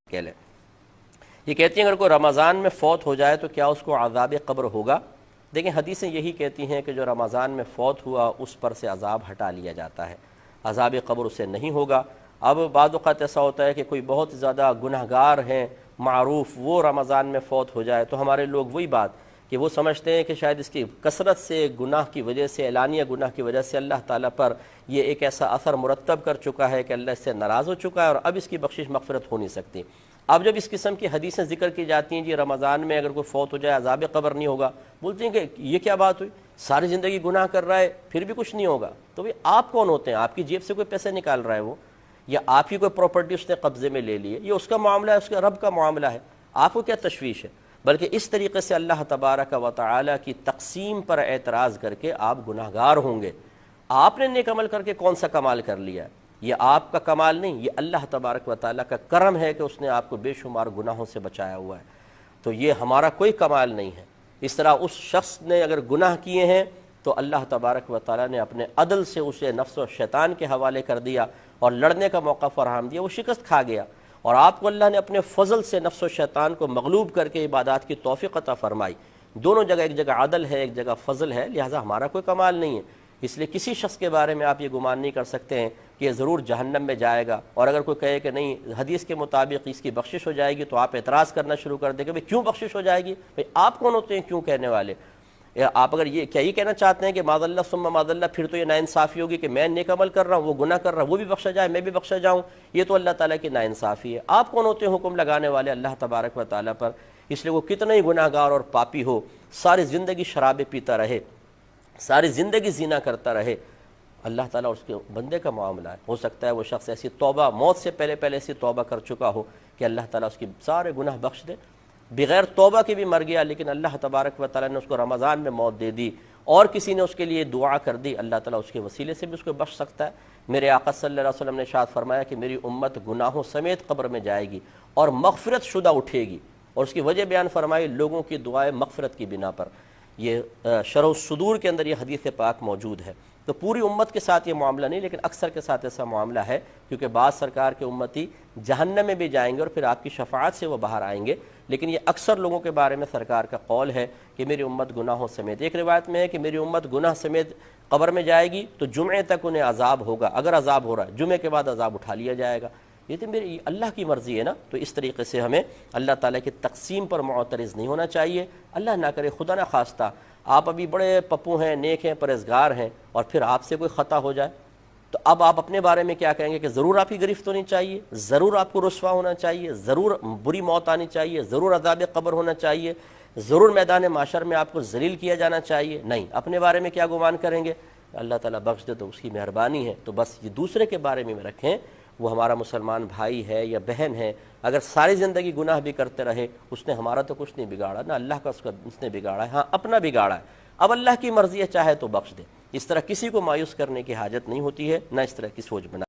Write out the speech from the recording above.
کہہ لیں۔ یہ کہتی ہیں اگر کوئی رمضان میں فوت ہو جائے تو کیا اس کو عذاب قبر ہوگا؟ دیکھیں حدیثیں یہی کہتی ہیں کہ جو رمضان میں فوت ہوا اس پر سے عذاب ہٹا لیا جاتا ہے، عذاب قبر اسے نہیں ہوگا۔ اب بعض اوقات ایسا ہوتا ہے کہ کوئی بہت زیادہ گنہگار ہیں معروف، وہ رمضان میں فوت ہو جائے تو ہمارے لوگ وہی بات کہ وہ سمجھتے ہیں کہ شاید اس کی کثرت سے گناہ کی وجہ سے، اعلانیہ گناہ کی وجہ سے اللہ تعالیٰ پر یہ ایک ایسا اثر مرتب کر چکا ہے کہ اللہ اس سے ناراض ہو چکا ہے اور اب اس کی بخشش مغفرت ہو نہیں سکتی۔ اب جب اس قسم کی حدیثیں ذکر کی جاتی ہیں جی رمضان میں اگر کوئی فوت ہو جائے عذاب قبر نہیں ہوگا، بولتے ہیں کہ یہ کیا بات ہوئی، ساری زندگی گناہ کر رہا ہے پھر بھی کچھ نہیں ہوگا، تو بھی آپ کون ہوتے ہیں؟ آپ کی جیب سے کوئی پیسے نکال رہا ہے وہ، یا آپ کی کوئی پراپرٹی اس نے قبضے میں لے لی ہے، یہ اس کا معاملہ ہے، اس کا رب کا معاملہ ہے، آپ کو کیا تشویش ہے؟ بلکہ اس طریقے سے اللہ تبارک و تعالی کی تقسیم پر اعتراض کر کے آپ گناہگار ہوں گے۔ آپ نے نیک عمل کر کے کون سا کمال کر لیا ہے؟ یہ آپ کا کمال نہیں، یہ اللہ تبارک و تعالیٰ کا کرم ہے کہ اس نے آپ کو بے شمار گناہوں سے بچایا ہوا ہے، تو یہ ہمارا کوئی کمال نہیں ہے۔ اس طرح اس شخص نے اگر گناہ کیے ہیں تو اللہ تبارک و تعالیٰ نے اپنے عدل سے اسے نفس و شیطان کے حوالے کر دیا اور لڑنے کا موقع فراہم دیا، وہ شکست کھا گیا، اور آپ کو اللہ نے اپنے فضل سے نفس و شیطان کو مغلوب کر کے عبادات کی توفیق عطا فرمائی۔ دونوں جگہ، ایک جگہ عدل ہے ایک جگہ فضل ہے، لہٰذا ہمارا کوئی کمال نہیں ہے۔ اس لیے کسی شخص کے بارے میں آپ یہ گمان نہیں کر سکتے ہیں کہ یہ ضرور جہنم میں جائے گا، اور اگر کوئی کہے کہ نہیں حدیث کے مطابق اس کی بخشش ہو جائے گی تو آپ اعتراض کرنا شروع کر دیں کہ بھئی کیوں بخشش ہو جائے گی؟ بھئی آپ کون ہوتے ہیں کیوں کہنے والے؟ آپ اگر یہ کہنا چاہتے ہیں کہ معاذ اللہ ثم معاذ اللہ، پھر تو یہ ناانصافی ہوگی کہ میں نیک عمل کر رہا ہوں، وہ گناہ کر رہا ہے، وہ بھی بخشا جائے میں بھی بخشا جاؤں، یہ تو اللہ تعالیٰ کی ناانصافی ہے۔ آپ کون ہوتے ہیں حکم لگانے والے اللہ تبارک و تعالیٰ پر؟ اس لیے وہ کتنا ہی گناہ گار اور پاپی ہو، ساری زندگی شرابیں پیتا رہے، ساری زندگی زنا کرتا رہے، اللہ تعالیٰ اس کے بندے کا معاملہ ہے۔ ہو سکتا ہے وہ شخص ایسی توبہ، موت سے پہلے ایسی توبہ کر چکا ہو کہ اللہ تعالیٰ اس کی سارے گناہ بخش دے، بغیر توبہ کے بھی مر گیا لیکن اللہ تبارک و تعالیٰ نے اس کو رمضان میں موت دے دی، اور کسی نے اس کے لیے دعا کر دی، اللہ تعالیٰ اس کے وسیلے سے بھی اس کو بخش سکتا ہے۔ میرے آقا صلی اللہ علیہ وسلم نے ارشاد فرمایا کہ میری امت گناہوں سمیت قبر میں جائے گی اور مغفرت شدہ اٹھے گی، اور اس کی وجہ بیان فرمائی لوگوں کی دعائیں مغفرت کی بنا پر۔ یہ شرح الصدور کے اندر یہ حدیث پاک موجود ہے۔ تو پوری امت کے ساتھ یہ معاملہ نہیں، لیکن اکثر کے ساتھ ایسا معاملہ ہے، کیونکہ بعض سرکار کے امتی جہنم میں بھی جائیں گے اور پھر آپ کی شفاعت سے وہ باہر آئیں گے، لیکن یہ اکثر لوگوں کے بارے میں سرکار کا قول ہے کہ میری امت گناہوں سمیت۔ ایک روایت میں ہے کہ میری امت گناہ سمیت قبر میں جائے گی تو جمعے تک انہیں عذاب ہوگا، اگر عذاب ہو رہا ہے جمعے کے بعد عذاب اٹھا لیا جائے گا۔ یہ تو میری اللہ کی مرضی ہے نا، تو اس طریقے سے ہمیں اللہ تعالیٰ کی تقسیم پر معترض نہیں ہونا چاہیے۔ اللہ نہ کرے، خدا نہ خواستہ آپ ابھی بڑے پپو ہیں، نیک ہیں، پرہیزگار ہیں، اور پھر آپ سے کوئی خطا ہو جائے تو اب آپ اپنے بارے میں کیا کہیں گے کہ ضرور آپ کی گرفت ہونی چاہیے، ضرور آپ کو رسوا ہونا چاہیے، ضرور بری موت آنی چاہیے، ضرور عذاب قبر ہونا چاہیے، ضرور میدان معشر میں آپ کو ذلیل کیا جانا چاہیے؟ نہیں، اپنے بارے میں کیا گمان کریں گے؟ اللہ تعالیٰ بخش دے تو اس کی مہربانی ہے، تو بس یہ دوسرے کے بارے میں رکھیں، وہ ہمارا مسلمان بھائی ہے یا بہن ہے، اگر ساری زندگی گناہ بھی کرتے رہے اس نے ہمارا تو کچھ نہیں بگاڑا، نہ اللہ کا اس نے بگاڑا ہے، ہاں اپنا بگاڑا ہے، اب اللہ کی مرضی ہے چاہے تو بخش دے۔ اس طرح کسی کو مایوس کرنے کی حاجت نہیں ہوتی ہے، نہ اس طرح کی سوچ بنا